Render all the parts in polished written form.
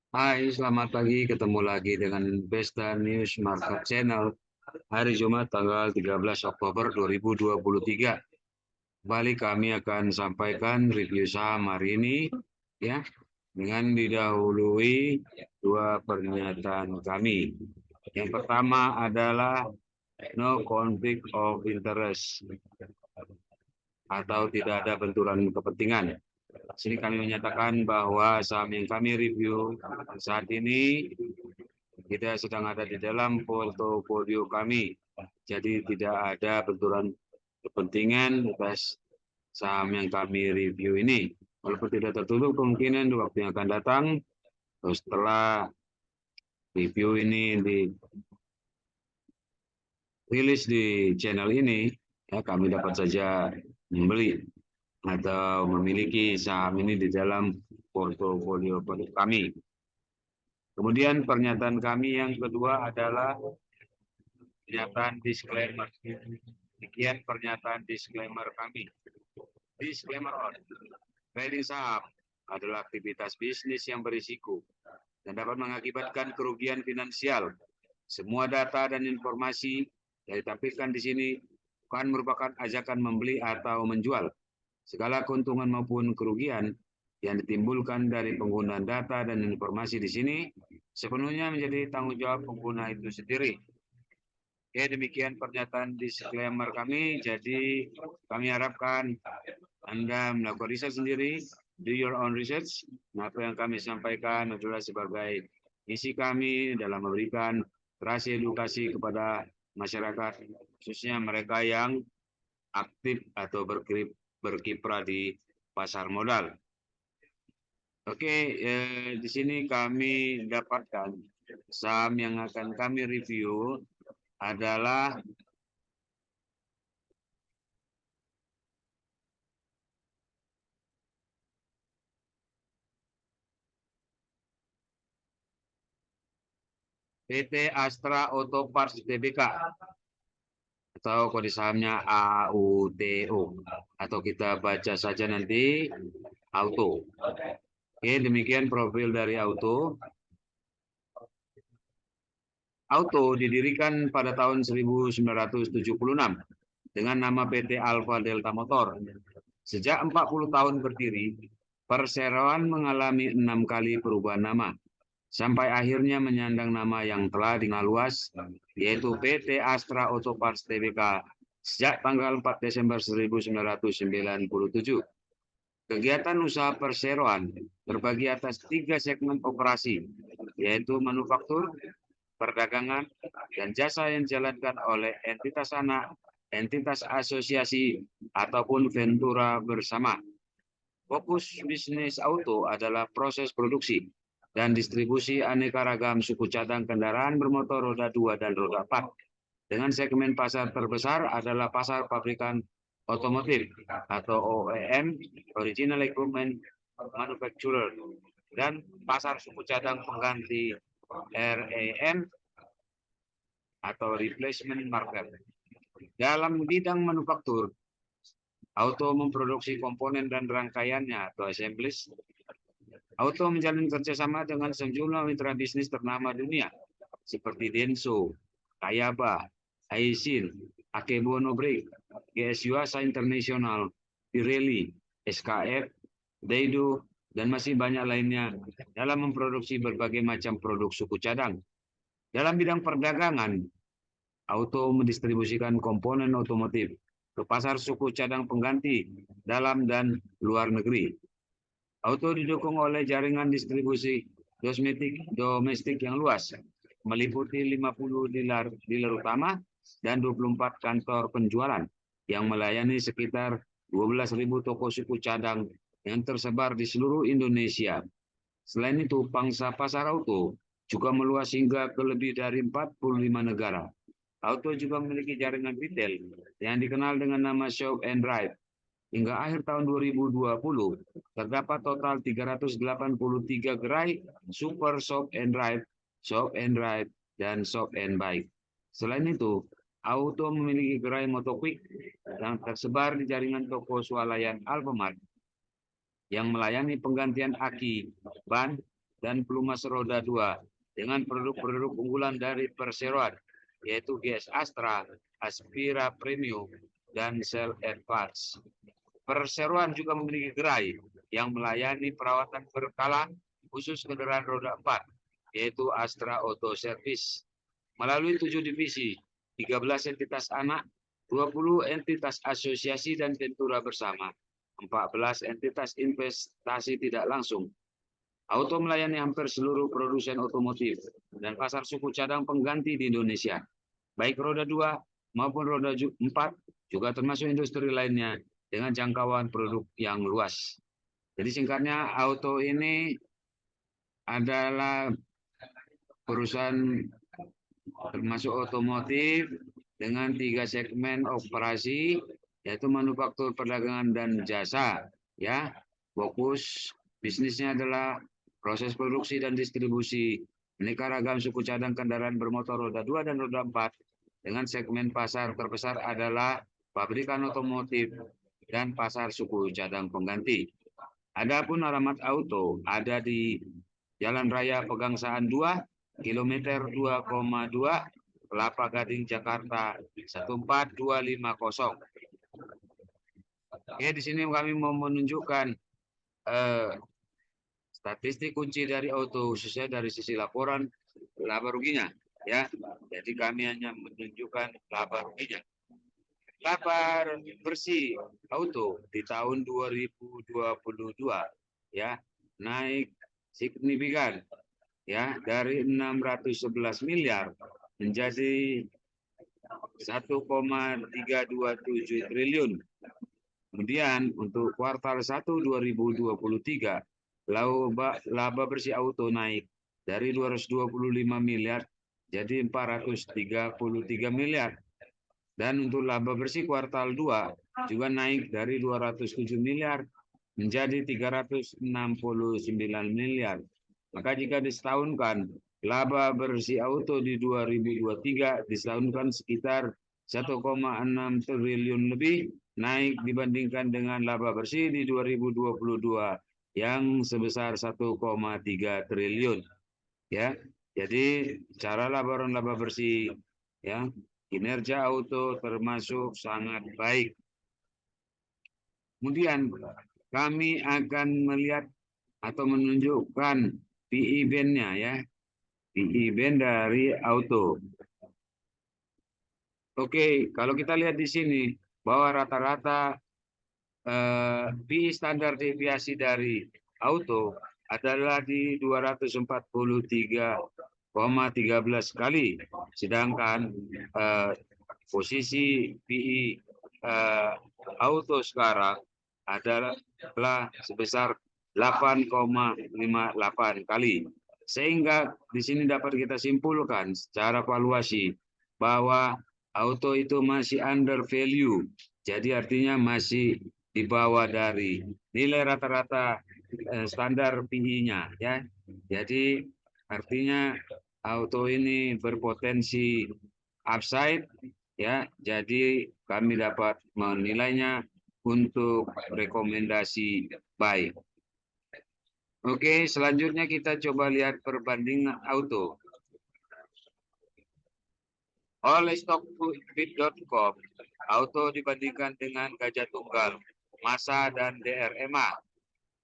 Hai, selamat pagi. Ketemu lagi dengan Besta News Market Channel. Hari Jumat tanggal 13 Oktober 2023. Kembali kami akan sampaikan review saham hari ini ya dengan didahului dua pernyataan kami. Yang pertama adalah no conflict of interest atau tidak ada benturan kepentingan. Sini kami menyatakan bahwa saham yang kami review saat ini tidak sedang ada di dalam portofolio kami. Jadi tidak ada benturan kepentingan atas saham yang kami review ini. Walaupun tidak tertutup kemungkinan di waktu yang akan datang, setelah review ini dirilis di channel ini, ya kami dapat saja membeli atau memiliki saham ini di dalam portofolio kami. Kemudian pernyataan kami yang kedua adalah pernyataan disclaimer. Demikian pernyataan disclaimer kami. Disclaimer on. Trading saham adalah aktivitas bisnis yang berisiko dan dapat mengakibatkan kerugian finansial. Semua data dan informasi yang ditampilkan di sini bukan merupakan ajakan membeli atau menjual. Segala keuntungan maupun kerugian yang ditimbulkan dari penggunaan data dan informasi di sini sepenuhnya menjadi tanggung jawab pengguna itu sendiri. Oke, demikian pernyataan disclaimer kami. Jadi kami harapkan Anda melakukan riset sendiri, do your own research. Nah, apa yang kami sampaikan adalah sebagai misi kami dalam memberikan terasi edukasi kepada masyarakat, khususnya mereka yang aktif atau berkiprah di pasar modal. Oke, di sini kami dapatkan saham yang akan kami review adalah PT Astra Auto Parts Tbk atau kode sahamnya AUTO atau kita baca saja nanti Auto. Oke, demikian profil dari Auto. Auto didirikan pada tahun 1976 dengan nama PT Alfa Delta Motor. Sejak 40 tahun berdiri, perseroan mengalami 6 kali perubahan nama, sampai akhirnya menyandang nama yang telah dikenal luas, yaitu PT Astra Auto Parts Tbk sejak tanggal 4 Desember 1997. Kegiatan usaha perseroan terbagi atas 3 segmen operasi, yaitu manufaktur, perdagangan, dan jasa yang dijalankan oleh entitas anak, entitas asosiasi, ataupun ventura bersama. Fokus bisnis auto adalah proses produksi dan distribusi aneka ragam suku cadang kendaraan bermotor roda 2 dan roda 4. Dengan segmen pasar terbesar adalah pasar pabrikan otomotif atau OEM, Original Equipment Manufacturer, dan pasar suku cadang pengganti RAM atau Replacement Market. Dalam bidang manufaktur, Auto memproduksi komponen dan rangkaiannya atau assemblies. Auto menjalin kerjasama dengan sejumlah mitra bisnis ternama dunia seperti Denso, Kayaba, Aisin, Akebono Brake, GS Yuasa International, Pirelli, SKF, Daido, dan masih banyak lainnya dalam memproduksi berbagai macam produk suku cadang. Dalam bidang perdagangan, Auto mendistribusikan komponen otomotif ke pasar suku cadang pengganti dalam dan luar negeri. Auto didukung oleh jaringan distribusi domestik yang luas, meliputi 50 dealer utama dan 24 kantor penjualan yang melayani sekitar 12.000 toko suku cadang yang tersebar di seluruh Indonesia. Selain itu, pangsa pasar auto juga meluas hingga ke lebih dari 45 negara. Auto juga memiliki jaringan retail yang dikenal dengan nama Shop and Drive. Hingga akhir tahun 2020, terdapat total 383 gerai Super Shop and Drive, dan Shop and Bike. Selain itu, Auto memiliki gerai Motoquick yang tersebar di jaringan toko swalayan Alfamart yang melayani penggantian aki, ban, dan pelumas roda 2 dengan produk-produk unggulan dari perseroan, yaitu GS Astra, Aspira Premium, dan Shell Advance. Perseroan juga memiliki gerai yang melayani perawatan berkala khusus kendaraan roda 4, yaitu Astra Auto Service, melalui 7 divisi, 13 entitas anak, 20 entitas asosiasi dan ventura bersama, 14 entitas investasi tidak langsung. Auto melayani hampir seluruh produsen otomotif dan pasar suku cadang pengganti di Indonesia, baik roda 2 maupun roda 4, juga termasuk industri lainnya dengan jangkauan produk yang luas. Jadi singkatnya, Auto ini adalah perusahaan termasuk otomotif dengan 3 segmen operasi, yaitu manufaktur, perdagangan, dan jasa. Ya, fokus bisnisnya adalah proses produksi dan distribusi aneka ragam suku cadang kendaraan bermotor roda 2 dan roda 4 dengan segmen pasar terbesar adalah pabrikan otomotif dan pasar suku cadang pengganti. Adapun alamat Auto ada di Jalan Raya Pegangsaan 2, kilometer 2,2, Kelapa Gading, Jakarta 14250. Oke, di sini kami mau menunjukkan statistik kunci dari Auto, khususnya dari sisi laporan laba ruginya. Ya, jadi kami hanya menunjukkan laba ruginya. Laba bersih Auto di tahun 2022 ya naik signifikan ya dari 611 miliar menjadi 1,327 triliun. Kemudian untuk kuartal 1 2023 laba bersih Auto naik dari 225 miliar jadi 433 miliar. Dan untuk laba bersih kuartal 2 juga naik dari 207 miliar menjadi 369 miliar. Maka jika disetahunkan, laba bersih Auto di 2023 disetahunkan sekitar 1,6 triliun lebih, naik dibandingkan dengan laba bersih di 2022 yang sebesar 1,3 triliun. Ya, jadi cara laporan laba bersih ya kinerja Auto termasuk sangat baik. Kemudian kami akan melihat atau menunjukkan PE band-nya ya. PE band dari Auto. Oke, kalau kita lihat di sini bahwa rata-rata PE standar deviasi dari Auto adalah di 243,13 kali, sedangkan posisi PE Auto sekarang adalah sebesar 8,58 kali. Sehingga di sini dapat kita simpulkan secara valuasi bahwa Auto itu masih under value. Jadi artinya masih di bawah dari nilai rata-rata standar PE-nya ya. Jadi artinya Auto ini berpotensi upside ya. Jadi kami dapat menilainya untuk rekomendasi buy. Oke, selanjutnya kita coba lihat perbandingan Auto. Oleh Stockbit.com, Auto dibandingkan dengan Gajah Tunggal, Masa, dan DRMA.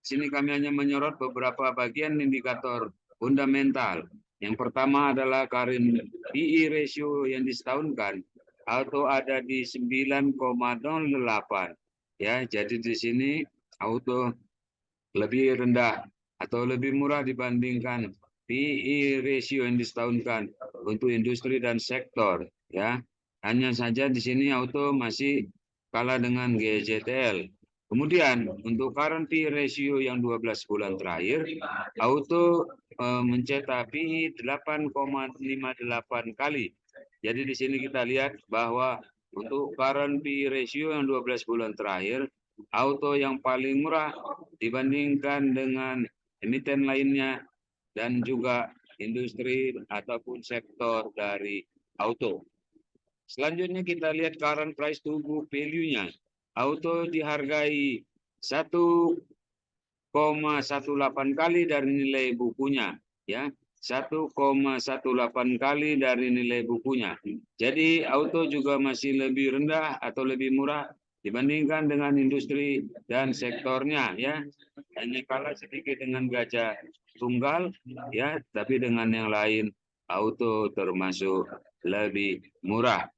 Sini kami hanya menyorot beberapa bagian indikator fundamental. Yang pertama adalah current PE ratio yang disetahunkan. Auto ada di 9,08. Ya, jadi di sini Auto lebih rendah atau lebih murah dibandingkan PE ratio yang disetahunkan untuk industri dan sektor ya. Hanya saja di sini Auto masih kalah dengan GJTL. Kemudian untuk current PE ratio yang 12 bulan terakhir, Auto mencetak PE 8,58 kali. Jadi di sini kita lihat bahwa untuk current PE ratio yang 12 bulan terakhir, Auto yang paling murah dibandingkan dengan emiten lainnya dan juga industri ataupun sektor dari Auto. Selanjutnya kita lihat current price to book value-nya. Auto dihargai 1 kali dari nilai bukunya, ya. 1,18 kali dari nilai bukunya. Jadi auto juga masih lebih rendah atau lebih murah dibandingkan dengan industri dan sektornya, ya. Hanya kalah sedikit dengan Gajah Tunggal, ya, tapi dengan yang lain auto termasuk lebih murah.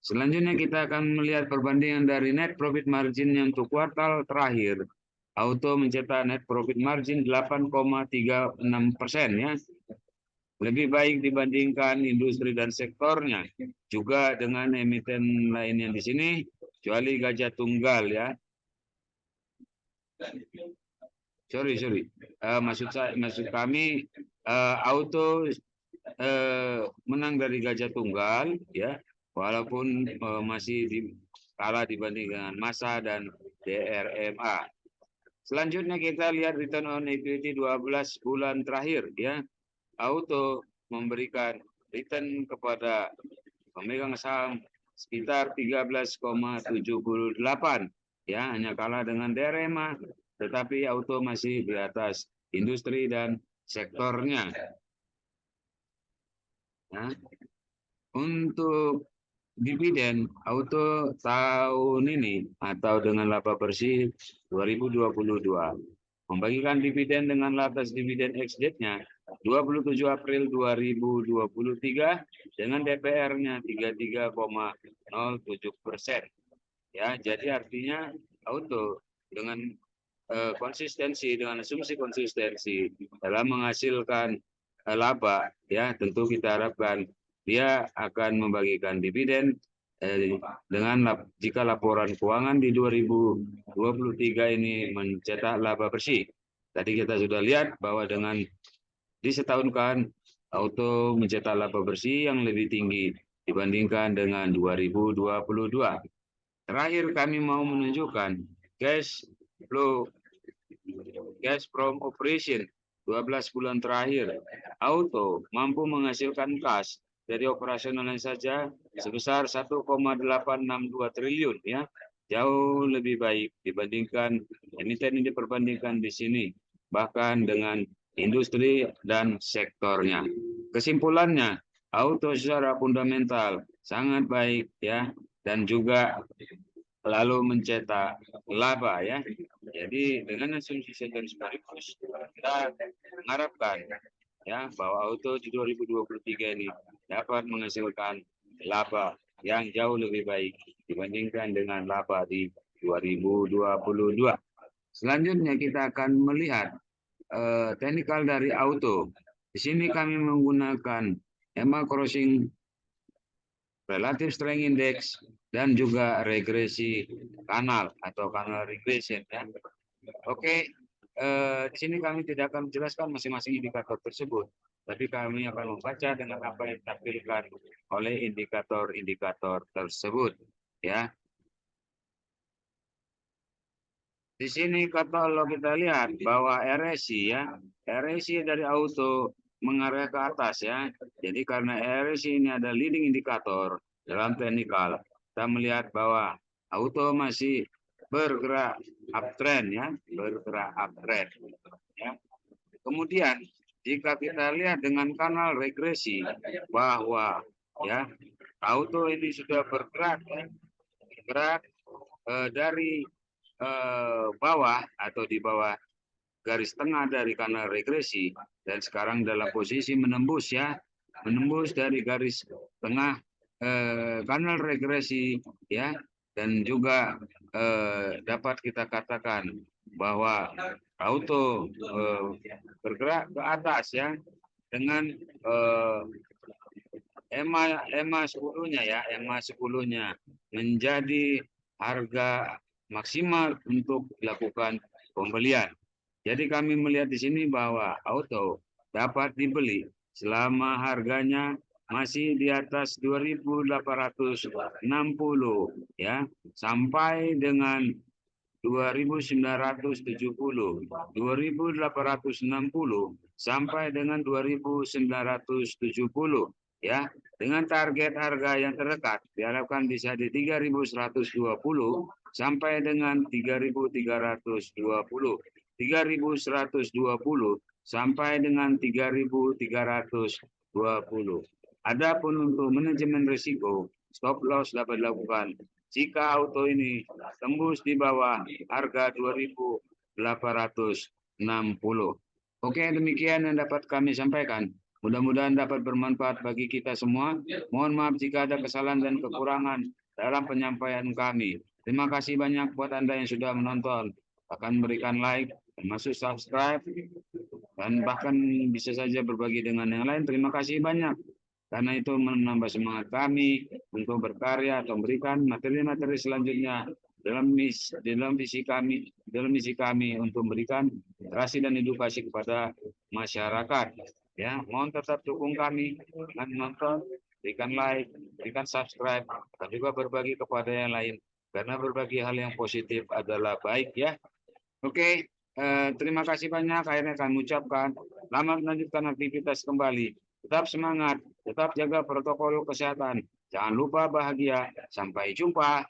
Selanjutnya kita akan melihat perbandingan dari net profit margin yang untuk kuartal terakhir. Auto mencetak net profit margin 8,36%, ya. Lebih baik dibandingkan industri dan sektornya. Juga dengan emiten lainnya di sini, kecuali Gajah Tunggal, ya. Sorry. Maksud kami auto menang dari Gajah Tunggal, ya, walaupun masih kalah dibanding dengan Masa dan DRMA. Selanjutnya kita lihat return on equity 12 bulan terakhir, ya. Auto memberikan return kepada pemegang saham sekitar 13,78, ya, hanya kalah dengan DRMA, tetapi auto masih di atas industri dan sektornya. Nah, untuk dividen auto tahun ini atau dengan laba bersih 2022 membagikan dividen dengan batas dividen ex-date-nya 27 April 2023 dengan DPR-nya 33,07%. Ya, jadi artinya auto dengan konsistensi, dengan asumsi konsistensi dalam menghasilkan laba, ya, tentu kita harapkan dia akan membagikan dividen dengan jika laporan keuangan di 2023 ini mencetak laba bersih. Tadi kita sudah lihat bahwa dengan disetahunkan auto mencetak laba bersih yang lebih tinggi dibandingkan dengan 2022. Terakhir kami mau menunjukkan cash flow, cash from operation 12 bulan terakhir. Auto mampu menghasilkan kas dari operasionalnya saja sebesar 1,862 triliun, ya. Jauh lebih baik dibandingkan emiten ini diperbandingkan di sini, bahkan dengan industri dan sektornya. Kesimpulannya, auto secara fundamental sangat baik, ya, dan juga lalu mencetak laba, ya. Jadi dengan asumsi sekaligus kita mengharapkan, ya, bahwa auto di 2023 ini dapat menghasilkan laba yang jauh lebih baik dibandingkan dengan laba di 2022. Selanjutnya kita akan melihat teknikal dari auto. Di sini kami menggunakan EMA Crossing Relative Strength Index dan juga regresi kanal atau kanal regression, ya. Oke, di sini kami tidak akan menjelaskan masing-masing indikator tersebut, tapi kami akan membaca dengan apa yang ditampilkan oleh indikator-indikator tersebut, ya. Di sini kalau kita lihat bahwa RSI, ya, RSI dari auto mengarah ke atas, ya. Jadi karena RSI ini ada leading indikator dalam teknikal, kita melihat bahwa auto masih bergerak uptrend, ya, bergerak uptrend, ya. Kemudian jika kita lihat dengan kanal regresi bahwa, ya, auto ini sudah bergerak, ya, bergerak dari bawah atau di bawah garis tengah dari kanal regresi dan sekarang dalam posisi menembus, ya, menembus dari garis tengah kanal regresi, ya, dan juga dapat kita katakan bahwa auto bergerak ke atas, ya, dengan EMA 10-nya, ya, EMA 10-nya menjadi harga maksimal untuk dilakukan pembelian. Jadi kami melihat di sini bahwa auto dapat dibeli selama harganya masih di atas 2.860, ya, sampai dengan 2.970, 2.860 sampai dengan 2.970, ya. Dengan target harga yang terdekat diharapkan bisa di 3.120 sampai dengan 3.320. 3.120 sampai dengan 3.320. Adapun untuk manajemen risiko, stop loss dapat dilakukan jika auto ini tembus di bawah harga 2.860. Oke, demikian yang dapat kami sampaikan. Mudah-mudahan dapat bermanfaat bagi kita semua. Mohon maaf jika ada kesalahan dan kekurangan dalam penyampaian kami. Terima kasih banyak buat Anda yang sudah menonton. Akan berikan like, termasuk subscribe, dan bahkan bisa saja berbagi dengan yang lain. Terima kasih banyak. Karena itu menambah semangat kami untuk berkarya atau memberikan materi-materi selanjutnya dalam misi kami untuk memberikan literasi dan edukasi kepada masyarakat. Ya, mohon tetap dukung kami dengan menonton, berikan like, berikan subscribe, dan juga berbagi kepada yang lain. Karena berbagi hal yang positif adalah baik ya. Oke, terima kasih banyak. Akhirnya kami ucapkan selamat melanjutkan aktivitas kembali. Tetap semangat, tetap jaga protokol kesehatan. Jangan lupa bahagia. Sampai jumpa.